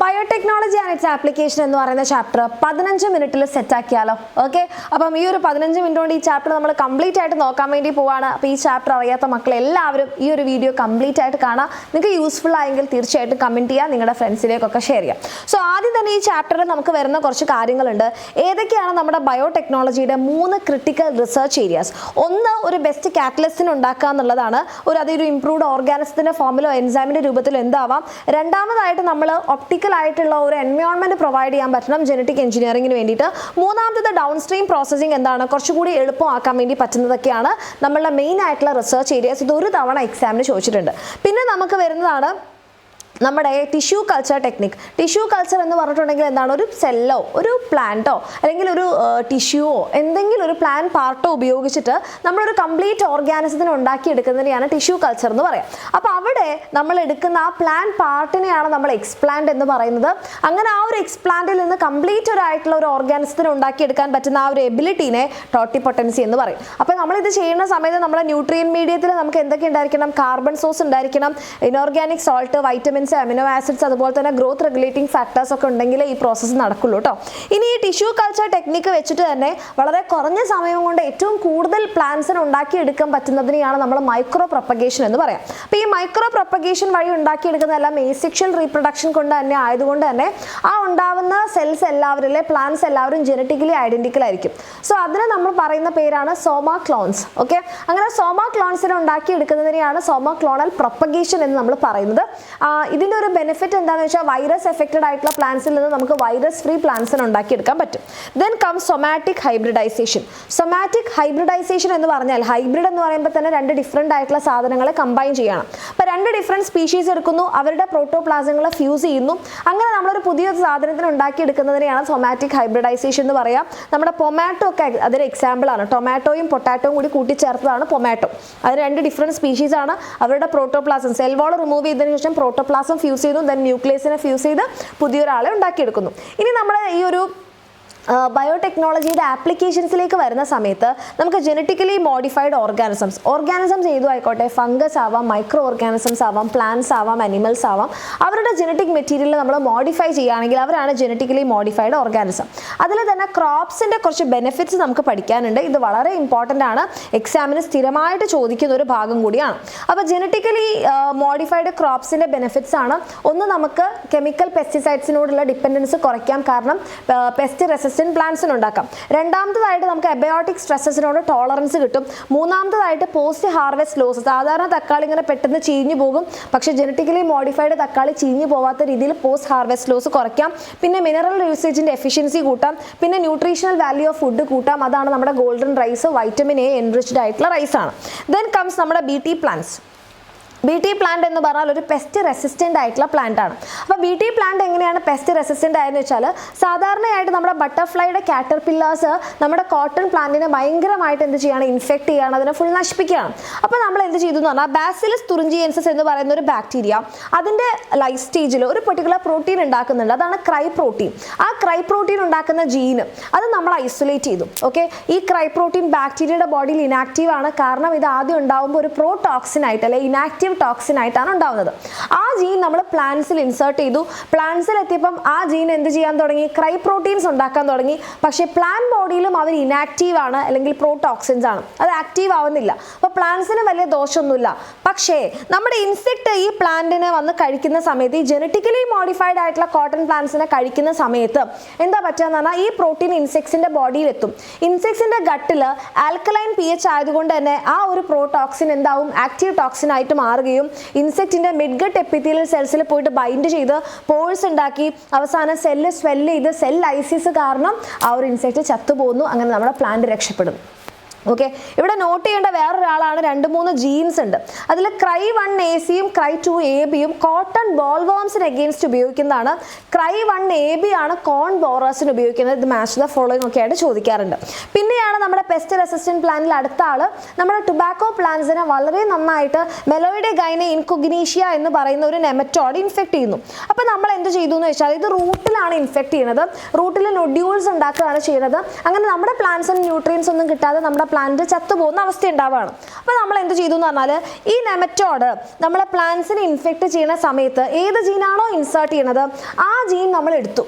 Biotechnology and its application എന്ന് പറയുന്ന chapter 15 മിനിറ്റിൽ സെറ്റ് ആക്കിയാലോ? ഓക്കെ, അപ്പം ഈ ഒരു 15 മിനിറ്റ് കൊണ്ട് ഈ ചാപ്റ്റർ നമ്മൾ കംപ്ലീറ്റ് ആയിട്ട് നോക്കാൻ വേണ്ടി പോവാണ്. അപ്പോൾ ഈ ചാപ്റ്റർ അറിയാത്ത മക്കൾ എല്ലാവരും ഈ ഒരു വീഡിയോ കംപ്ലീറ്റ് ആയിട്ട് കാണാം. നിങ്ങൾക്ക് യൂസ്ഫുൾ ആയെങ്കിൽ തീർച്ചയായിട്ടും കമൻറ്റ് ചെയ്യുക, നിങ്ങളുടെ ഫ്രണ്ട്സിലേക്കൊക്കെ ഷെയർ ചെയ്യാം. സോ ആദ്യം തന്നെ ഈ ചാപ്റ്ററിൽ നമുക്ക് വരുന്ന കുറച്ച് കാര്യങ്ങളുണ്ട്. ഏതൊക്കെയാണ് നമ്മുടെ ബയോടെക്നോളജിയുടെ 3 ക്രിട്ടിക്കൽ റിസർച്ച് ഏരിയാസ്? ഒന്ന്, ഒരു ബെസ്റ്റ് കാറ്റലിസ്റ്റിന് ഉണ്ടാക്കുക എന്നുള്ളതാണ്. അതൊരു ഇംപ്രൂവ്ഡ് ഓർഗാനിസത്തിന്റെ ഫോമിലോ എൻസൈമിന്റെ രൂപത്തിലോ എന്താവാം. രണ്ടാമതായിട്ട് നമ്മൾ ഒപ്റ്റിക്കൽ ആയിട്ടുള്ള ഒരു എൻവയോൺമെന്റ് പ്രൊവൈഡ് ചെയ്യാൻ പറ്റണം ജനറ്റിക് എഞ്ചിനീയറിംഗിന് വേണ്ടിയിട്ട്. മൂന്നാമത്തത് ഡൗൺ സ്ട്രീം പ്രോസസ്സിംഗ് എന്താണ്, കുറച്ചുകൂടി എളുപ്പമാക്കാൻ വേണ്ടി പറ്റുന്നതൊക്കെയാണ് നമ്മളുടെ മെയിൻ ആയിട്ടുള്ള റിസർച്ച് ഏരിയാസ്. ഇത് ഒരു തവണ എക്സാമിന് ചോദിച്ചിട്ടുണ്ട്. പിന്നെ നമുക്ക് വരുന്നതാണ് നമ്മുടെ tissue culture technique. Tissue culture എന്ന് പറഞ്ഞിട്ടുണ്ടെങ്കിൽ എന്താണ്, ഒരു സെല്ലോ ഒരു പ്ലാന്റോ അല്ലെങ്കിൽ ഒരു ടിഷ്യൂവോ എന്തെങ്കിലും ഒരു പ്ലാൻ പാർട്ടോ ഉപയോഗിച്ചിട്ട് നമ്മളൊരു കംപ്ലീറ്റ് ഓർഗാനിസത്തിന് ഉണ്ടാക്കിയെടുക്കുന്നതിനെയാണ് ടിഷ്യൂ കൾച്ചർ എന്ന് പറയാം. അപ്പോൾ അവിടെ നമ്മൾ എടുക്കുന്ന ആ പ്ലാൻ പാർട്ടിനെയാണ് നമ്മൾ എക്സ്പ്ലാന്റ് എന്ന് പറയുന്നത്. അങ്ങനെ ആ ഒരു എക്സ്പ്ലാന്റിൽ നിന്ന് കംപ്ലീറ്റ് ആയിട്ടുള്ള ഒരു ഓർഗാനിസത്തിന് ഉണ്ടാക്കിയെടുക്കാൻ പറ്റുന്ന ആ ഒരു എബിലിറ്റീനെ ടോട്ടിപ്പൊട്ടൻസി എന്ന് പറയും. അപ്പോൾ നമ്മളിത് ചെയ്യുന്ന സമയത്ത് നമ്മുടെ ന്യൂട്രിയൻ മീഡിയത്തിൽ നമുക്ക് എന്തൊക്കെ ഉണ്ടായിരിക്കണം? കാർബൺ സോഴ്സ് ഉണ്ടായിരിക്കണം, inorganic salt, vitamin, amino acids, അതുപോലെ തന്നെ ഗ്രോത്ത് റെഗുലേറ്റിംഗ് ഫാക്ടേഴ്സ് ഒക്കെ ഉണ്ടെങ്കിൽ ഈ പ്രോസസ്സ് നടക്കുള്ളൂ കേട്ടോ. ഇനി ഈ ടിഷ്യൂ കൾച്ചർ ടെക്നിക്ക് വെച്ചിട്ട് തന്നെ വളരെ കുറഞ്ഞ സമയം കൊണ്ട് ഏറ്റവും കൂടുതൽ പ്ലാന്റ്സിന് ഉണ്ടാക്കിയെടുക്കാൻ പറ്റുന്നതിനെയാണ് നമ്മൾ മൈക്രോ പ്രൊപ്പഗേഷൻ എന്ന് പറയാം. അപ്പോൾ ഈ മൈക്രോ പ്രൊപ്പഗേഷൻ വഴി ഉണ്ടാക്കിയെടുക്കുന്നതെല്ലാം ഏസെക്ഷൽ റീപ്രൊഡക്ഷൻ കൊണ്ട് തന്നെ ആയതുകൊണ്ട് തന്നെ ആ ഉണ്ടാവുന്ന സെൽസ് എല്ലാവരിലെ പ്ലാന്റ്സ് എല്ലാവരും ജനറ്റിക്കലി ഐഡന്റിക്കൽ ആയിരിക്കും. സോ അതിനെ നമ്മൾ പറയുന്ന പേരാണ് സോമാ ക്ലോൺസ്. ഓക്കെ, അങ്ങനെ സോമാ ക്ലോൺസിനെ ഉണ്ടാക്കിയെടുക്കുന്നതിനെയാണ് സോമാ ക്ലോണൽ പ്രൊപ്പഗേഷൻ എന്ന് നമ്മൾ പറയുന്നത്. ഇതിൻ്റെ ഒരു ബെനിഫിറ്റ് എന്താണെന്ന് വെച്ചാൽ വൈറസ് എഫക്റ്റഡ് ആയിട്ടുള്ള പ്ലാന്റ്സിൽ നിന്ന് നമുക്ക് വൈറസ് ഫ്രീ പ്ലാന്റ്സിനെ ഉണ്ടാക്കിയെടുക്കാൻ പറ്റും. Then come somatic hybridisation. Somatic hybridisation എന്ന് പറഞ്ഞാൽ ഹൈബ്രിഡ് എന്ന് പറയുമ്പോൾ തന്നെ 2 ഡിഫറെൻ്റ് ആയിട്ടുള്ള സാധനങ്ങളെ കമ്പൈൻ ചെയ്യണം. അപ്പോൾ 2 ഡിഫറെൻറ്റ് സ്പീഷീസ് എടുക്കുന്നു, അവരുടെ പ്രോട്ടോപ്ലാസങ്ങളെ ഫ്യൂസ് ചെയ്യുന്നു. അങ്ങനെ നമ്മളൊരു പുതിയ സാധനത്തിന് ഉണ്ടാക്കിയെടുക്കുന്നതിനെയാണ് സൊമാറ്റിക് ഹൈബ്രിഡൈസേഷൻ എന്ന് പറയാം. നമ്മുടെ പൊമാറ്റോ ഒക്കെ അതൊരു എക്സാമ്പിൾ ആണ്. ടൊമാറ്റോയും പൊട്ടാറ്റോയും കൂടി കൂട്ടിച്ചേർത്തതാണ് പൊമാറ്റോ. അത് 2 ഡിഫറെൻറ്റ് സ്പീഷീസ് ആണ്. അവരുടെ പ്രോട്ടോപ്ലാസം സെൽ വാൾ റിമൂവ് ചെയ്തതിനു ശേഷം പ്രോട്ടോപ്ലാസം ഫ്യൂസ് ചെയ്തു, ദെൻ ന്യൂക്ലിയസിനെ ഫ്യൂസ് ചെയ്ത് പുതിയൊരാളെ ഉണ്ടാക്കിയെടുക്കുന്നു. ഇനി നമ്മൾ ഈ ഒരു ബയോടെക്നോളജിയുടെ ആപ്ലിക്കേഷൻസിലേക്ക് വരുന്ന സമയത്ത് നമുക്ക് ജനറ്റിക്കലി മോഡിഫൈഡ് ഓർഗാനിസംസ് ഏതും ആയിക്കോട്ടെ, ഫംഗസ് ആവാം, മൈക്രോ ഓർഗാനിസംസ് ആവാം, പ്ലാന്റ്സ് ആവാം, അനിമൽസ് ആവാം, അവരുടെ ജനറ്റിക് മെറ്റീരിയൽ നമ്മൾ മോഡിഫൈ ചെയ്യുകയാണെങ്കിൽ അവരാണ് ജനറ്റിക്കലി മോഡിഫൈഡ് ഓർഗാനിസം. അതിൽ തന്നെ ക്രോപ്സിൻ്റെ കുറച്ച് ബെനിഫിറ്റ്സ് നമുക്ക് പഠിക്കാനുണ്ട്. ഇത് വളരെ ഇമ്പോർട്ടൻ്റ് ആണ്, എക്സാമിന് സ്ഥിരമായിട്ട് ചോദിക്കുന്ന ഒരു ഭാഗം കൂടിയാണ്. അപ്പോൾ ജനറ്റിക്കലി മോഡിഫൈഡ് ക്രോപ്സിൻ്റെ ബെനിഫിറ്റ്സ് ആണ്. ഒന്ന്, നമുക്ക് കെമിക്കൽ പെസ്റ്റിസൈഡ്സിനോടുള്ള ഡിപ്പെൻഡൻസ് കുറയ്ക്കാം, കാരണം പെസ്റ്റ് റെസിസ്റ്റൻസ് പ്ലാന്റ്സിന് ഉണ്ടാക്കാം. രണ്ടാമത്തതായിട്ട് നമുക്ക് എബയോട്ടിക് സ്ട്രെസ്സസിനോട് ടോളറൻസ് കിട്ടും. മൂന്നാമത്തതായിട്ട് പോസ്റ്റ് ഹാർവെസ്റ്റ് ലോസ്. സാധാരണ തക്കാളി ഇങ്ങനെ പെട്ടെന്ന് ചീഞ്ഞു പോകും, പക്ഷേ ജനറ്റിക്കലി മോഡിഫൈഡ് തക്കാളി ചീഞ്ഞു പോവാത്ത രീതിയിൽ പോസ്റ്റ് ഹാർവെസ്റ്റ് ലോസ് കുറയ്ക്കാം. പിന്നെ മിനറൽ യൂസേജിൻ്റെ എഫിഷ്യൻസി കൂട്ടാം. പിന്നെ ന്യൂട്രീഷണൽ വാല്യൂ ഓഫ് ഫുഡ് കൂട്ടാം. അതാണ് നമ്മുടെ golden rice, vitamin A enriched ആയിട്ടുള്ള റൈസാണ്. ദെൻ കംസ് നമ്മുടെ BT പ്ലാന്റ്സ്. BT പ്ലാന്റ് എന്ന് പറഞ്ഞാൽ ഒരു പെസ്റ്റ് റെസിസ്റ്റൻ്റ് ആയിട്ടുള്ള പ്ലാന്റ് ആണ്. അപ്പോൾ BT പ്ലാന്റ് എങ്ങനെയാണ് പെസ്റ്റ് റെസിസ്റ്റൻ്റ് ആയെന്ന് വെച്ചാൽ, സാധാരണയായിട്ട് നമ്മുടെ ബട്ടർഫ്ലൈയുടെ കാറ്റർപില്ലേഴ്സ് നമ്മുടെ കോട്ടൺ പ്ലാന്റിനെ ഭയങ്കരമായിട്ട് എന്ത് ചെയ്യാണ്, ഇൻഫെക്റ്റ് ചെയ്യുകയാണ്, അതിനെ ഫുൾ നശിപ്പിക്കുകയാണ്. അപ്പോൾ നമ്മൾ എന്ത് ചെയ്തു എന്ന് പറഞ്ഞാൽ ബാസിലസ് തുറിഞ്ചിയൻസിസ് എന്ന് പറയുന്ന ഒരു ബാക്ടീരിയ അതിൻ്റെ ലൈഫ് സ്റ്റേജിൽ ഒരു പെർട്ടിക്കുലർ പ്രോട്ടീൻ ഉണ്ടാക്കുന്നുണ്ട്. അതാണ് ക്രൈ പ്രോട്ടീൻ. ആ ക്രൈ പ്രോട്ടീൻ ഉണ്ടാക്കുന്ന ജീന് അത് നമ്മൾ ഐസൊലേറ്റ് ചെയ്തു. ഓക്കെ, ഈ ക്രൈ പ്രോട്ടീൻ ബാക്ടീരിയയുടെ ബോഡിയിൽ ഇനാക്റ്റീവ് ആണ്. കാരണം ഇത് ആദ്യം ഉണ്ടാകുമ്പോൾ ഒരു പ്രോടോക്സിൻ ആയിട്ട് അല്ലെങ്കിൽ ഇനാക്റ്റീവ് ടോക്സിൻ ആയിട്ടാണ് ഉണ്ടാവുന്നത്. ആ ജീൻ നമ്മൾ പ്ലാന്റ്സിൽ ഇൻസേർട്ട് ചെയ്തു. പ്ലാന്റ്സിൽ എത്തിയപ്പം ആ ജീൻ എന്ത് ചെയ്യാൻ തുടങ്ങി, ക്രൈ പ്രോട്ടീൻസ് ഉണ്ടാക്കാൻ തുടങ്ങി. പക്ഷേ പ്ലാന്റ് ബോഡിയിലും അവർ ഇനാക്റ്റീവ് ആണ്, അല്ലെങ്കിൽ പ്രോടോക്സിൻസ് ആണ്, അത് ആക്റ്റീവ് ആവുന്നില്ല. അപ്പോൾ പ്ലാന്റ്സിന് വലിയ ദോഷമൊന്നുമില്ല. പക്ഷേ നമ്മുടെ ഇൻസെക്ട് ഈ പ്ലാന്റിനെ വന്ന് കഴിക്കുന്ന സമയത്ത്, ഈ ജനറ്റിക്കലി മോഡിഫൈഡ് ആയിട്ടുള്ള കോട്ടൺ പ്ലാന്റ്സിനെ കഴിക്കുന്ന സമയത്ത് എന്താ പറ്റുകയെന്ന് പറഞ്ഞാൽ, ഈ പ്രോട്ടീൻ ഇൻസെക്ട്സിൻ്റെ ബോഡിയിലെത്തും. ഇൻസെക്ട്സിൻ്റെ ഗട്ടിൽ ആൽക്കലൈൻ pH ആയതുകൊണ്ട് തന്നെ ആ ഒരു പ്രോടോക്സിൻ എന്താവും, ആക്റ്റീവ് ടോക്സിൻ ആയിട്ട് മാറുകയും ഇൻസെക്റ്റിന്റെ മിഡ്ഗട്ട് എപ്പിത്തീലിയൽ സെൽസിൽ പോയിട്ട് ബൈൻഡ് ചെയ്ത് പോഴ്സ് ഉണ്ടാക്കി അവസാനം സെല്ല് സ്വെല്ല് ചെയ്ത് സെൽ ലൈസിസ് കാരണം ആ ഒരു ഇൻസെക്റ്റ് ചത്തുപോകുന്നു. അങ്ങനെ നമ്മുടെ പ്ലാന്റ് രക്ഷപ്പെടും. ഓക്കെ, ഇവിടെ നോട്ട് ചെയ്യേണ്ട വേറൊരാളാണ്, 2-3 ജീൻസ് ഉണ്ട്. അതിൽ CRY1AC-യും CRY2AB-യും കോട്ടൺ ബോൾവേംസിന് എഗെയിൻസ്റ്റ് ഉപയോഗിക്കുന്നതാണ്. CRY1AB ആണ് കോൺ ബോറേഴ്സിന് ഉപയോഗിക്കുന്നത്. ഇത് മാച്ച് ദ ഫോളോയിങ് ഒക്കെ ആയിട്ട് ചോദിക്കാറുണ്ട്. പിന്നെയാണ് നമ്മുടെ പെസ്റ്റ് റെസിസ്റ്റന്റ് പ്ലാന്റിൽ അടുത്ത ആള് നമ്മുടെ ടുബാക്കോ പ്ലാന്റ്സിനെ വളരെ നന്നായിട്ട് മെലോയിഡെ ഗൈനെ ഇൻകൊഗ്നീഷ്യ എന്ന് പറയുന്ന ഒരു നെമറ്റോഡ് ഇൻഫെക്ട് ചെയ്യുന്നു. അപ്പോൾ നമ്മൾ എന്ത് ചെയ്തു എന്ന് വെച്ചാൽ, ഇത് റൂട്ടിലാണ് ഇൻഫെക്ട് ചെയ്യുന്നത്. റൂട്ടിൽ നൊഡ്യൂൾസ് ഉണ്ടാക്കുകയാണ് ചെയ്യുന്നത്. അങ്ങനെ നമ്മുടെ പ്ലാന്റ്സിന് ന്യൂട്രിയൻസ് ഒന്നും കിട്ടാതെ നമ്മുടെ പ്ലാന്റ് ചത്തുപോകുന്ന അവസ്ഥ ഉണ്ടാവുകയാണ്. അപ്പോൾ നമ്മൾ എന്ത് ചെയ്തു എന്ന് പറഞ്ഞാൽ ഈ നെമറ്റോഡ് നമ്മളെ പ്ലാന്റ്സിനെ ഇൻഫെക്റ്റ് ചെയ്യുന്ന സമയത്ത് ഏത് ജീനാണോ ഇൻസേർട്ട് ചെയ്യുന്നത് ആ ജീൻ നമ്മൾ എടുത്തു.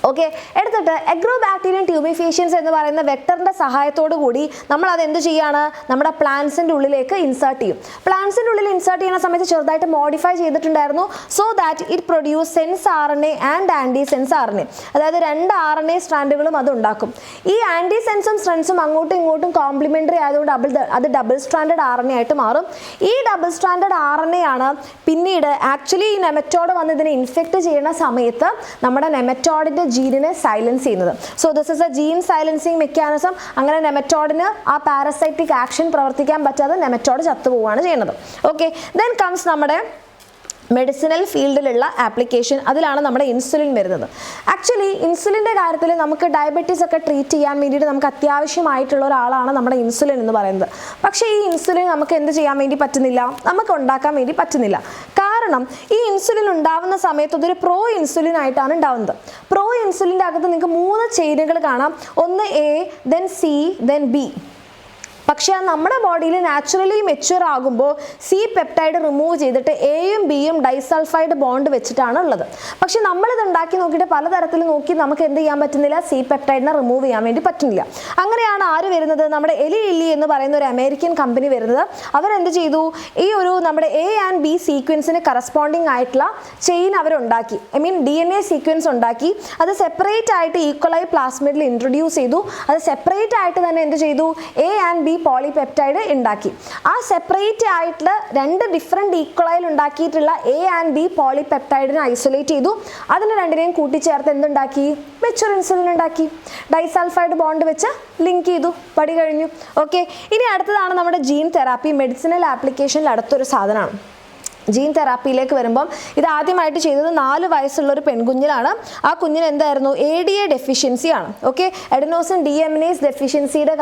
ഓക്കെ, എടുത്തിട്ട് എഗ്രോബാക്ടീരിയം ട്യൂബിഫേഷ്യൻസ് എന്ന് പറയുന്ന വെക്ടറിൻ്റെ സഹായത്തോടു കൂടി നമ്മൾ അത് എന്ത് ചെയ്യാണ്, നമ്മുടെ പ്ലാന്റ്സിൻ്റെ ഉള്ളിലേക്ക് ഇൻസേർട്ട് ചെയ്യും. പ്ലാന്റ്സിൻ്റെ ഉള്ളിൽ ഇൻസേർട്ട് ചെയ്യുന്ന സമയത്ത് ചെറുതായിട്ട് മോഡിഫൈ ചെയ്തിട്ടുണ്ടായിരുന്നു, so that it produce sense RNA and anti sense RNA. അതായത് 2 RNA സ്ട്രാൻഡുകളും അത് ഉണ്ടാക്കും. ഈ ആൻറ്റി സെൻസും സ്ട്രെൻസും അങ്ങോട്ടും ഇങ്ങോട്ടും കോംപ്ലിമെൻ്ററി ആയതുകൊണ്ട് അത് ഡബിൾ സ്ട്രാൻഡഡ് RNA ആയിട്ട് മാറും. ഈ ഡബിൾ സ്ട്രാൻഡഡ് RNA ആണ് പിന്നീട് ആക്ച്വലി ഈ നെമറ്റോഡ് വന്ന് ഇതിനെ ഇൻഫെക്റ്റ് ചെയ്യുന്ന സമയത്ത് നമ്മുടെ നെമറ്റോഡിൻ്റെ ജീനിനെ സൈലൻസ് ചെയ്യുന്നത്. So this is a gene silencing mechanism. അങ്ങനെ നെമറ്റോഡിന് ആ പാരസൈറ്റിക് ആക്ഷൻ പ്രവർത്തിക്കാൻ പറ്റാതെ നെമറ്റോഡ് ചത്തുപോവുകയാണ് ചെയ്യുന്നത്. ഓക്കെ, ദെൻ കംസ് നമ്മുടെ മെഡിസിനൽ ഫീൽഡിലുള്ള ആപ്ലിക്കേഷൻ. അതിലാണ് നമ്മുടെ ഇൻസുലിൻ വരുന്നത്. ആക്ച്വലി ഇൻസുലിൻ്റെ കാര്യത്തിൽ നമുക്ക് ഡയബറ്റീസ് ഒക്കെ ട്രീറ്റ് ചെയ്യാൻ വേണ്ടിയിട്ട് നമുക്ക് അത്യാവശ്യമായിട്ടുള്ള ഒരാളാണ് നമ്മുടെ ഇൻസുലിൻ എന്ന് പറയുന്നത്. പക്ഷേ ഈ ഇൻസുലിൻ നമുക്ക് എന്ത് ചെയ്യാൻ വേണ്ടി പറ്റുന്നില്ല, നമുക്ക് ഉണ്ടാക്കാൻ വേണ്ടി പറ്റുന്നില്ല. കാരണം ഈ ഇൻസുലിൻ ഉണ്ടാവുന്ന സമയത്ത് അതൊരു പ്രോ ഇൻസുലിൻ ആയിട്ടാണ് ഉണ്ടാവുന്നത്. പ്രോ ഇൻസുലിൻ്റെ അകത്ത് നിങ്ങൾക്ക് 3 ചെയിനുകൾ കാണാം. ഒന്ന് A, then C, then B. പക്ഷേ നമ്മുടെ ബോഡിയിൽ നാച്ചുറലി മെച്യൂർ ആകുമ്പോൾ C പെപ്റ്റൈഡ് റിമൂവ് ചെയ്തിട്ട് Aയും Bയും ഡൈസൾഫൈഡ് ബോണ്ട് വെച്ചിട്ടാണ് ഉള്ളത്. പക്ഷെ നമ്മളിത് ഉണ്ടാക്കി നോക്കിയിട്ട് പലതരത്തിൽ നോക്കി നമുക്ക് എന്ത് ചെയ്യാൻ പറ്റുന്നില്ല, C പെപ്റ്റൈഡിനെ റിമൂവ് ചെയ്യാൻ വേണ്ടി പറ്റുന്നില്ല. അങ്ങനെയാണ് ആര് വരുന്നത്, നമ്മുടെ എലി ലില്ലി എന്ന് പറയുന്ന ഒരു അമേരിക്കൻ കമ്പനി വരുന്നത്. അവരെന്ത് ചെയ്തു, ഈ ഒരു നമ്മുടെ A ആൻഡ് B സീക്വൻസിന് കറസ്പോണ്ടിങ് ആയിട്ടുള്ള ചെയിൻ അവരുണ്ടാക്കി, ഐ മീൻ DNA സീക്വൻസ് ഉണ്ടാക്കി. അത് സെപ്പറേറ്റ് ആയിട്ട് ഈക്വലായി പ്ലാസ്മിഡിൽ ഇൻട്രൊഡ്യൂസ് ചെയ്തു. അത് സെപ്പറേറ്റ് ആയിട്ട് തന്നെ എന്ത് ചെയ്തു, A ആൻഡ് B പോളിപെപ്റ്റൈഡ് ഉണ്ടാക്കി. ആ സെപ്പറേറ്റ് ആയിട്ടുള്ള 2 ഡിഫറെൻറ്റ് ഈക്വലായിൽ ഉണ്ടാക്കിയിട്ടുള്ള A ആൻഡ് B പോളിപെപ്റ്റൈഡിനെ ഐസൊലേറ്റ് ചെയ്തു. അതിന് 2നെയും കൂട്ടിച്ചേർത്ത് എന്തുണ്ടാക്കി, മെച്യൂർ ഇൻസുലിൻ ഉണ്ടാക്കി. ഡൈസൾഫൈഡ് ബോണ്ട് വെച്ച് ലിങ്ക് ചെയ്തു, പടി കഴിഞ്ഞു. ഓക്കെ, ഇനി അടുത്തതാണ് നമ്മുടെ ജീൻ തെറാപ്പി. മെഡിസിനൽ ആപ്ലിക്കേഷനിൽ അടുത്തൊരു സാധനമാണ്. ജീൻ തെറാപ്പിയിലേക്ക് വരുമ്പം ഇത് ആദ്യമായിട്ട് ചെയ്തത് 4 വയസ്സുള്ള ഒരു പെൺകുഞ്ഞിലാണ്. ആ കുഞ്ഞിന് എന്തായിരുന്നു, ADA ഡെഫിഷ്യൻസിയാണ്. ഓക്കെ, അഡെനോസിൻ ഡീഎമിനേസ് ഡെഫിഷ്യൻസിയുടെ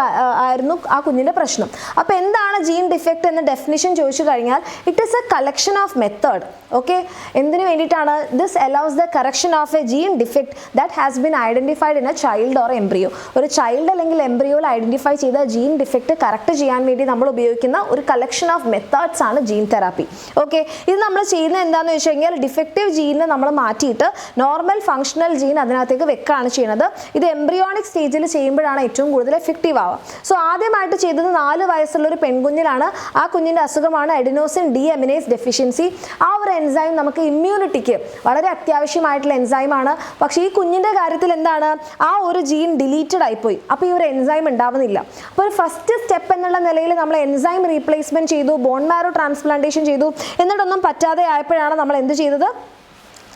ആയിരുന്നു ആ കുഞ്ഞിൻ്റെ പ്രശ്നം. അപ്പോൾ എന്താണ് ജീൻ ഡിഫക്റ്റ് എന്ന ഡെഫിനിഷൻ ചോദിച്ചു കഴിഞ്ഞാൽ it is a collection of method. Okay, എന്തിനു വേണ്ടിയിട്ടാണ്, this allows the correction of a gene defect that has been identified in a child or embryo. ഒരു ചൈൽഡ് അല്ലെങ്കിൽ എംബ്രിയോയിൽ ഐഡൻറ്റിഫൈ ചെയ്ത ജീൻ ഡിഫക്റ്റ് കറക്റ്റ് ചെയ്യാൻ വേണ്ടി നമ്മൾ ഉപയോഗിക്കുന്ന ഒരു കളക്ഷൻ ഓഫ് മെത്തേഡ്സ് ആണ് ജീൻ തെറാപ്പി. ഓക്കെ, ഇത് നമ്മൾ ചെയ്യുന്നത് എന്താണെന്ന് വെച്ച് കഴിഞ്ഞാൽ ഡിഫക്റ്റീവ് ജീനിനെ നമ്മൾ മാറ്റിയിട്ട് നോർമൽ ഫങ്ഷണൽ ജീൻ അതിനകത്തേക്ക് വെക്കുകയാണ് ചെയ്യുന്നത്. ഇത് എംബ്രിയോണിക് സ്റ്റേജിൽ ചെയ്യുമ്പോഴാണ് ഏറ്റവും കൂടുതൽ എഫക്റ്റീവ് ആവുക. സോ ആദ്യമായിട്ട് ചെയ്തത് 4 വയസ്സുള്ള ഒരു പെൺകുഞ്ഞിലാണ്. ആ കുഞ്ഞിൻ്റെ അസുഖമാണ് അഡെനോസിൻ ഡീഎമിനേസ് ഡെഫിഷ്യൻസി. ആ ഒരു എൻസൈം നമുക്ക് ഇമ്മ്യൂണിറ്റിക്ക് വളരെ അത്യാവശ്യമായിട്ടുള്ള എൻസൈമാണ്. പക്ഷേ ഈ കുഞ്ഞിൻ്റെ കാര്യത്തിൽ എന്താണ്, ആ ഒരു ജീൻ ഡിലീറ്റഡ് ആയിപ്പോയി. അപ്പോൾ ഈ ഒരു എൻസൈം ഉണ്ടാവുന്നില്ല. അപ്പോൾ ഒരു ഫസ്റ്റ് സ്റ്റെപ്പ് എന്നുള്ള നിലയിൽ നമ്മൾ എൻസൈം റീപ്ലേസ്മെൻറ്റ് ചെയ്തു, ബോൺ മാരോ ട്രാൻസ്പ്ലാന്റേഷൻ ചെയ്തു. എന്നിട്ടൊന്നും പറ്റാതെ ആയപ്പോഴാണ് നമ്മൾ എന്ത് ചെയ്തത്,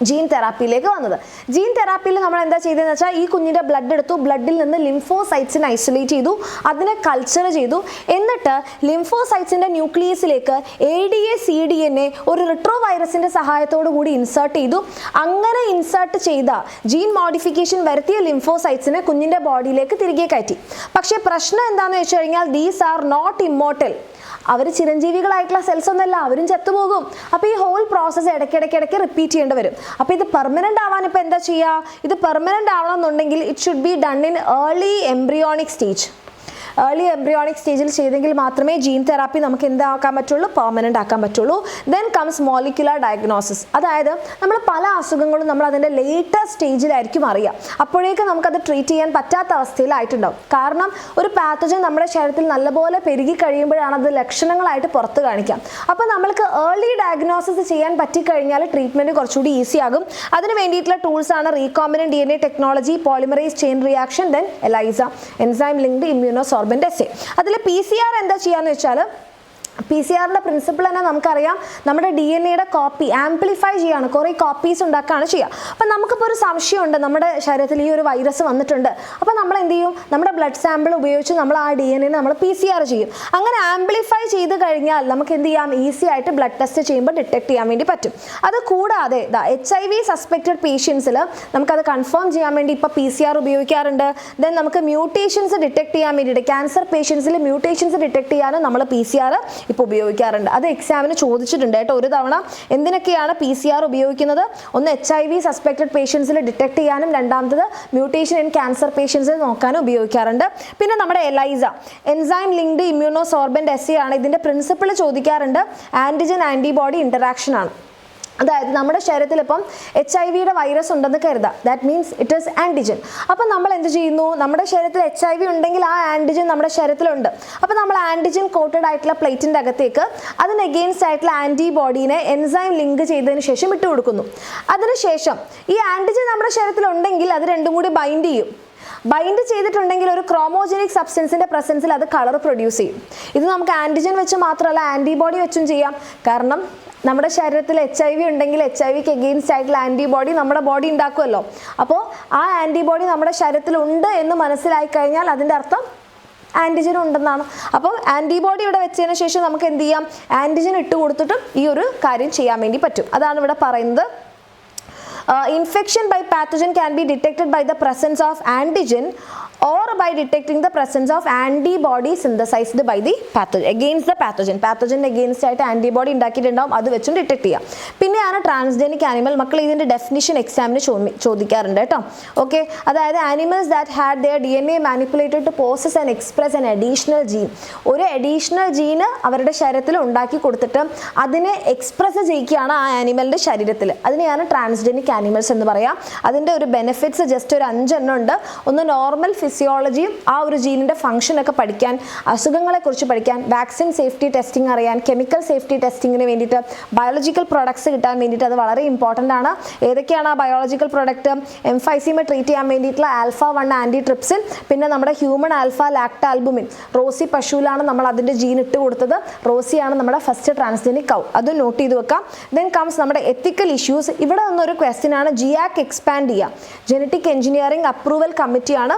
ജീൻ തെറാപ്പിയിലേക്ക് വന്നത്. ജീൻ തെറാപ്പിയിൽ നമ്മൾ എന്താ ചെയ്തതെന്ന് വെച്ചാൽ ഈ കുഞ്ഞിൻ്റെ ബ്ലഡ് എടുത്തു, ബ്ലഡിൽ നിന്ന് ലിംഫോസൈറ്റ്സിനെ ഐസൊലേറ്റ് ചെയ്തു, അതിനെ കൾച്ചർ ചെയ്തു. എന്നിട്ട് ലിംഫോസൈറ്റ്സിൻ്റെ ന്യൂക്ലിയസിലേക്ക് ADA cDNA ഒരു റിട്രോ വൈറസിൻ്റെ സഹായത്തോടു കൂടി ഇൻസേർട്ട് ചെയ്തു. അങ്ങനെ ഇൻസേർട്ട് ചെയ്ത ജീൻ മോഡിഫിക്കേഷൻ വരുത്തിയ ലിംഫോസൈറ്റ്സിനെ കുഞ്ഞിൻ്റെ ബോഡിയിലേക്ക് തിരികെ കയറ്റി. പക്ഷേ പ്രശ്നം എന്താണെന്ന് വെച്ച് കഴിഞ്ഞാൽ ദീസ് ആർ നോട്ട് ഇമ്മോർട്ടൽ. അവർ ചിരഞ്ജീവികളായിട്ടുള്ള സെൽസ് ഒന്നല്ല, അവരും ചത്തുപോകും. അപ്പോൾ ഈ ഹോൾ പ്രോസസ്സ് ഇടയ്ക്കിടയ്ക്ക് റിപ്പീറ്റ് ചെയ്യേണ്ടി വരും. അപ്പോൾ ഇത് പെർമനൻ്റ് ആവാൻ ഇപ്പോൾ എന്താ ചെയ്യുക, ഇത് പെർമനൻ്റ് ആവണമെന്നുണ്ടെങ്കിൽ it should be done in early embryonic stage. Early embryonic സ്റ്റേജിൽ ചെയ്തെങ്കിൽ മാത്രമേ ജീൻ തെറാപ്പി നമുക്ക് എന്താക്കാൻ പറ്റുള്ളൂ, പെർമനൻ്റ് ആക്കാൻ പറ്റുള്ളൂ. Then comes molecular diagnosis. അതായത് നമ്മൾ പല അസുഖങ്ങളും നമ്മൾ അതിൻ്റെ ലേറ്റസ്റ്റ് സ്റ്റേജിലായിരിക്കും അറിയുക. അപ്പോഴേക്കും നമുക്കത് ട്രീറ്റ് ചെയ്യാൻ പറ്റാത്ത അവസ്ഥയിലായിട്ടുണ്ടാവും. കാരണം ഒരു പാത്തജൻ നമ്മുടെ ശരീരത്തിൽ നല്ലപോലെ പെരുകി കഴിയുമ്പോഴാണ് അത് ലക്ഷണങ്ങളായിട്ട് പുറത്ത് കാണിക്കാം. അപ്പോൾ നമ്മൾക്ക് ഏർലി ഡയഗ്നോസിസ് ചെയ്യാൻ പറ്റിക്കഴിഞ്ഞാൽ ട്രീറ്റ്മെൻറ്റ് കുറച്ചുകൂടി ഈസി ആകും. അതിന് വേണ്ടിയിട്ടുള്ള ടൂൾസാണ് recombinant DNA technology, polymerase chain reaction, then ELISA, enzyme linked immunosorbent assay. അതിൽ PCR എന്താ ചെയ്യാന്ന് വെച്ചാൽ PCR പ്രിൻസിപ്പിൾ തന്നെ നമുക്കറിയാം, നമ്മുടെ DNA കോപ്പി ആംപ്ലിഫൈ ചെയ്യാണ്, കുറേ കോപ്പീസ് ഉണ്ടാക്കുകയാണ് ചെയ്യുക. അപ്പം നമുക്കിപ്പോൾ ഒരു സംശയമുണ്ട്, നമ്മുടെ ശരീരത്തിൽ ഈ ഒരു വൈറസ് വന്നിട്ടുണ്ട്. അപ്പോൾ നമ്മൾ എന്ത് ചെയ്യും, നമ്മുടെ ബ്ലഡ് സാമ്പിൾ ഉപയോഗിച്ച് നമ്മൾ ആ DNA നമ്മൾ PCR ചെയ്യും. അങ്ങനെ ആംപ്ലിഫൈ ചെയ്ത് കഴിഞ്ഞാൽ നമുക്ക് എന്ത് ചെയ്യാം, ഈസി ആയിട്ട് ബ്ലഡ് ടെസ്റ്റ് ചെയ്യുമ്പോൾ ഡിറ്റക്ട് ചെയ്യാൻ വേണ്ടി പറ്റും. അത് കൂടാതെ HIV സസ്പെക്റ്റഡ് പേഷ്യൻസിൽ നമുക്കത് കൺഫേം ചെയ്യാൻ വേണ്ടി ഇപ്പോൾ PCR ഉപയോഗിക്കാറുണ്ട്. ദെൻ നമുക്ക് മ്യൂട്ടേഷൻസ് ഡിറ്റക്ട് ചെയ്യാൻ വേണ്ടിയിട്ട് ക്യാൻസർ പേഷ്യൻസിൽ മ്യൂട്ടേഷൻസ് ഡിറ്റക്ട് ചെയ്യാനും നമ്മൾ PCR ഇപ്പോൾ ഉപയോഗിക്കാറുണ്ട്. അത് എക്സാമിന് ചോദിച്ചിട്ടുണ്ട് കേട്ടോ ഒരു തവണ. എന്തിനൊക്കെയാണ് PCR ഉപയോഗിക്കുന്നത്? ഒന്ന് HIV സസ്പെക്റ്റഡ് പേഷ്യൻസിൽ ഡിറ്റക്ട് ചെയ്യാനും, രണ്ടാമത്തത് മ്യൂട്ടേഷൻ ഇൻ ക്യാൻസർ പേഷ്യൻസിൽ നോക്കാനും ഉപയോഗിക്കാറുണ്ട്. പിന്നെ നമ്മുടെ ELISA enzyme linked immunosorbent assay ആണ്. ഇതിൻ്റെ പ്രിൻസിപ്പിൾ ചോദിക്കാറുണ്ട്. ആൻറ്റിജൻ ആൻറ്റിബോഡി ഇൻറ്ററാക്ഷൻ ആണ്. അതായത് നമ്മുടെ ശരീരത്തിൽ ഇപ്പം HIV-യുടെ വൈറസ് ഉണ്ടെന്ന് കരുതാം. That means it is antigen. അപ്പം നമ്മൾ എന്ത് ചെയ്യുന്നു? നമ്മുടെ ശരീരത്തിൽ HIV ഉണ്ടെങ്കിൽ ആ ആൻറ്റിജൻ നമ്മുടെ ശരീരത്തിലുണ്ട്. അപ്പം നമ്മൾ ആൻറ്റിജൻ കോട്ടഡ് ആയിട്ടുള്ള പ്ലേറ്റിൻ്റെ അകത്തേക്ക് അതിന് എഗെയിൻസ്റ്റ് ആയിട്ടുള്ള ആൻറ്റിബോഡീനെ എൻസൈം ലിങ്ക് ചെയ്തതിന് ശേഷം ഇട്ട് കൊടുക്കുന്നു. അതിനുശേഷം ഈ ആൻറ്റിജൻ നമ്മുടെ ശരീരത്തിലുണ്ടെങ്കിൽ അത് രണ്ടും കൂടി ബൈൻഡ് ചെയ്യും. ബൈൻഡ് ചെയ്തിട്ടുണ്ടെങ്കിൽ ഒരു ക്രോമോജനിക് സബ്സ്റ്റൻസിൻ്റെ പ്രസൻസിൽ അത് കളർ പ്രൊഡ്യൂസ് ചെയ്യും. ഇത് നമുക്ക് ആൻറ്റിജൻ വെച്ച് മാത്രമല്ല ആൻറ്റിബോഡി വെച്ചും ചെയ്യാം. കാരണം നമ്മുടെ ശരീരത്തിൽ HIV ഉണ്ടെങ്കിൽ HIVക്ക് എഗെയിൻസ്റ്റ് ആയിട്ടുള്ള ആൻറ്റിബോഡി നമ്മുടെ ബോഡി ഉണ്ടാക്കുമല്ലോ. അപ്പോൾ ആ ആൻറ്റിബോഡി നമ്മുടെ ശരീരത്തിലുണ്ട് എന്ന് മനസ്സിലായി കഴിഞ്ഞാൽ അതിൻ്റെ അർത്ഥം ആൻറ്റിജൻ ഉണ്ടെന്നാണ്. അപ്പോൾ ആൻറ്റിബോഡി ഇവിടെ വെച്ചതിന് ശേഷം നമുക്ക് എന്ത് ചെയ്യാം? ആൻറ്റിജൻ ഇട്ട് കൊടുത്തിട്ടും ഈ ഒരു കാര്യം ചെയ്യാൻ വേണ്ടി പറ്റും. അതാണ് ഇവിടെ പറയുന്നത്. Infection by pathogen can be detected by the presence of antigen or by detecting the presence of antibody synthesized by the pathogen against the pathogen. Pathogen against ആയിട്ട് ആൻറ്റിബോഡി ഉണ്ടാക്കിയിട്ടുണ്ടാവും, അത് വെച്ചും ഡിറ്റക്ട് ചെയ്യാം. പിന്നെയാണ് ട്രാൻസ്ജനിക് ആനിമൽ. മക്കൾ ഇതിൻ്റെ definition എക്സാമിന് ചോദിക്കാറുണ്ട് കേട്ടോ. ഓക്കെ, അതായത് animals that had their DNA manipulated to possess and express an additional gene. ഒരു അഡീഷണൽ ജീന് അവരുടെ ശരീരത്തിൽ ഉണ്ടാക്കി കൊടുത്തിട്ട് അതിനെ എക്സ്പ്രസ് ചെയ്യിക്കുകയാണ് ആ ആനിമലിൻ്റെ ശരീരത്തിൽ. അതിനെയാണ് ട്രാൻസ്ജനിക് ആനിമൽസ് എന്ന് പറയാം. അതിൻ്റെ ഒരു ബെനിഫിറ്റ്സ് ജസ്റ്റ് ഒരു 5 എണ്ണം ഉണ്ട്. ഒന്ന് നോർമൽ ഫിസിയോളജിയും ആ ഒരു ജീനിൻ്റെ ഫംഗ്ഷനൊക്കെ പഠിക്കാൻ, അസുഖങ്ങളെക്കുറിച്ച് പഠിക്കാൻ, വാക്സിൻ സേഫ്റ്റി ടെസ്റ്റിംഗ് അറിയാൻ, കെമിക്കൽ സേഫ്റ്റി ടെസ്റ്റിങ്ങിന് വേണ്ടിയിട്ട്, ബയോളജിക്കൽ പ്രൊഡക്ട്സ് കിട്ടാൻ വേണ്ടിയിട്ട് അത് വളരെ ഇമ്പോർട്ടൻ്റ് ആണ്. ഏതൊക്കെയാണ് ആ ബയോളജിക്കൽ പ്രൊഡക്റ്റ്? എംഫൈസീമ ട്രീറ്റ് ചെയ്യാൻ വേണ്ടിയിട്ടുള്ള alpha-1 ആൻറ്റിട്രിപ്സിൻ, പിന്നെ നമ്മുടെ ഹ്യൂമൻ ആൽഫ ലാക്ടാൽബുമിൻ. റോസി പശുവിലാണ് നമ്മൾ അതിൻ്റെ ജീൻ ഇട്ട് കൊടുത്തത്. റോസിയാണ് നമ്മുടെ ഫസ്റ്റ് ട്രാൻസ്ജനിക് കൗ. അത് നോട്ട് ചെയ്ത് വെക്കാം. ദെൻ കംസ് നമ്മുടെ എത്തിക്കൽ ഇഷ്യൂസ്. ഇവിടെ നിന്നൊരു ക്വസ്റ്റ്യൻ ആണ് GIAC എക്സ്പാൻഡ് ചെയ്യുക. ജനറ്റിക് എഞ്ചിനീയറിംഗ് അപ്രൂവൽ കമ്മിറ്റിയാണ്.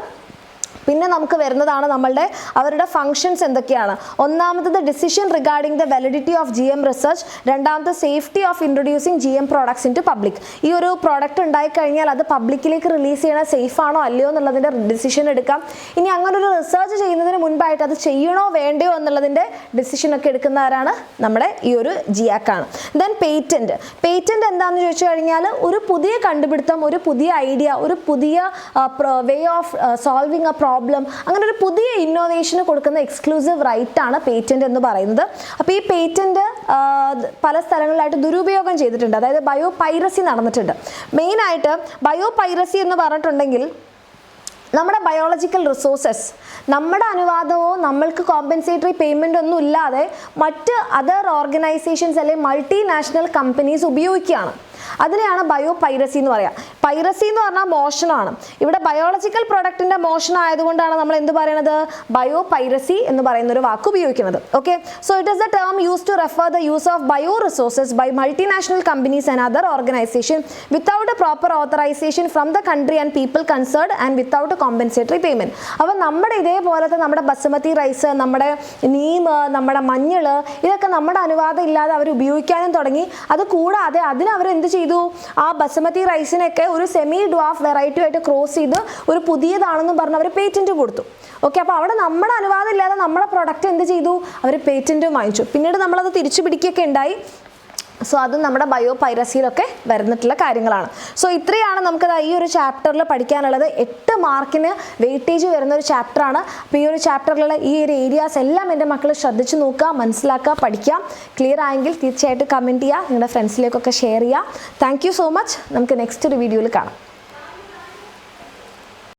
പിന്നെ നമുക്ക് വരുന്നതാണ് നമ്മളുടെ അവരുടെ ഫങ്ഷൻസ് എന്തൊക്കെയാണ്. ഒന്നാമത്തത് decision regarding the validity of GM research. രണ്ടാമത്തെ safety of introducing GM products into public. ഈ ഒരു പ്രോഡക്റ്റ് ഉണ്ടായിക്കഴിഞ്ഞാൽ അത് പബ്ലിക്കിലേക്ക് റിലീസ് ചെയ്യണത് സേഫ് ആണോ അല്ലയോ എന്നുള്ളതിൻ്റെ ഡിസിഷൻ എടുക്കാം. ഇനി അങ്ങനെ ഒരു റിസർച്ച് ചെയ്യുന്നതിന് മുൻപായിട്ട് അത് ചെയ്യണോ വേണ്ടയോ എന്നുള്ളതിൻ്റെ ഡിസിഷനൊക്കെ എടുക്കുന്നവരാണ് നമ്മുടെ ഈ ഒരു GIAC ആണ്. Then patent. പേറ്റൻറ്റ് എന്താണെന്ന് ചോദിച്ചു കഴിഞ്ഞാൽ ഒരു പുതിയ കണ്ടുപിടുത്തം, ഒരു പുതിയ ഐഡിയ, ഒരു പുതിയ way of solving A problem, അങ്ങനെ ഒരു പുതിയ ഇന്നോവേഷന് കൊടുക്കുന്ന എക്സ്ക്ലൂസീവ് റൈറ്റ് ആണ് പേറ്റന്റ് എന്ന് പറയുന്നത്. അപ്പോൾ ഈ പേറ്റന്റ് പല സ്ഥലങ്ങളിലായിട്ട് ദുരുപയോഗം ചെയ്തിട്ടുണ്ട്. അതായത് ബയോപൈറസി നടന്നിട്ടുണ്ട്. മെയിനായിട്ട് ബയോപൈറസി എന്ന് പറഞ്ഞിട്ടുണ്ടെങ്കിൽ നമ്മുടെ ബയോളജിക്കൽ റിസോഴ്സസ് നമ്മുടെ അനുവാദമോ നമ്മൾക്ക് കോമ്പൻസേറ്ററി പേയ്മെൻ്റ് ഒന്നും ഇല്ലാതെ മറ്റ് അതർ ഓർഗനൈസേഷൻസ് അല്ലെങ്കിൽ മൾട്ടിനാഷണൽ കമ്പനീസ് ഉപയോഗിക്കുകയാണ്. അതിനെയാണ് ബയോപൈറസി എന്ന് പറയുക. പൈറസി എന്ന് പറഞ്ഞാൽ മോഷണമാണ്. ഇവിടെ ബയോളജിക്കൽ പ്രൊഡക്റ്റിൻ്റെ മോഷണം ആയതുകൊണ്ടാണ് നമ്മൾ എന്ത് പറയുന്നത്? ബയോപൈറസി എന്ന് പറയുന്ന ഒരു വാക്ക് ഉപയോഗിക്കുന്നത്. Okay, so it is the term use to refer the use of bio resources by multinational companies and other organisation without a proper authorisation from the country and people concerned and without compensatory payment. അപ്പോൾ നമ്മുടെ ഇതേപോലത്തെ നമ്മുടെ basmati rice, നമ്മുടെ നീം, നമ്മുടെ മഞ്ഞൾ, ഇതൊക്കെ നമ്മുടെ അനുവാദം ഇല്ലാതെ അവർ ഉപയോഗിക്കാനും തുടങ്ങി. അത് കൂടാതെ അതിനവർ എന്ത് ചെയ്തു? ആ ബസുമതി റൈസിനൊക്കെ ഒരു സെമി ഡ്വാഫ് വെറൈറ്റി ആയിട്ട് ക്രോസ് ചെയ്ത് ഒരു പുതിയതാണെന്ന് പറഞ്ഞ് അവർ പേറ്റന്റ് കൊടുത്തു. ഓക്കെ, അപ്പോൾ അവിടെ നമ്മുടെ അനുവാദം ഇല്ലാതെ നമ്മുടെ പ്രൊഡക്റ്റ് എന്ത് ചെയ്തു? അവർ പേറ്റന്റ് വാങ്ങിച്ചു. പിന്നീട് നമ്മളത് തിരിച്ചു പിടിക്കുകയൊക്കെ ഉണ്ടായി. സോ അതും നമ്മുടെ ബയോപൈറസിയിലൊക്കെ വരുന്നിട്ടുള്ള കാര്യങ്ങളാണ്. സോ ഇത്രയാണ് നമുക്ക് ഈ ഒരു ചാപ്റ്ററിൽ പഠിക്കാനുള്ളത്. 8 മാർക്കിന് വെയിറ്റേജ് വരുന്ന ഒരു ചാപ്റ്ററാണ്. അപ്പോൾ ഈ ഒരു ചാപ്റ്ററിലുള്ള ഈ ഒരു ഏരിയാസ് എല്ലാം എൻ്റെ മക്കൾ ശ്രദ്ധിച്ച് നോക്കുക, മനസ്സിലാക്കുക, പഠിക്കുക. ക്ലിയർ ആയെങ്കിൽ തീർച്ചയായിട്ടും കമൻറ്റ് ചെയ്യുക, നിങ്ങളുടെ ഫ്രണ്ട്സിലേക്കൊക്കെ ഷെയർ ചെയ്യുക. Thank you so much. നമുക്ക് നെക്സ്റ്റ് ഒരു വീഡിയോയിൽ കാണാം.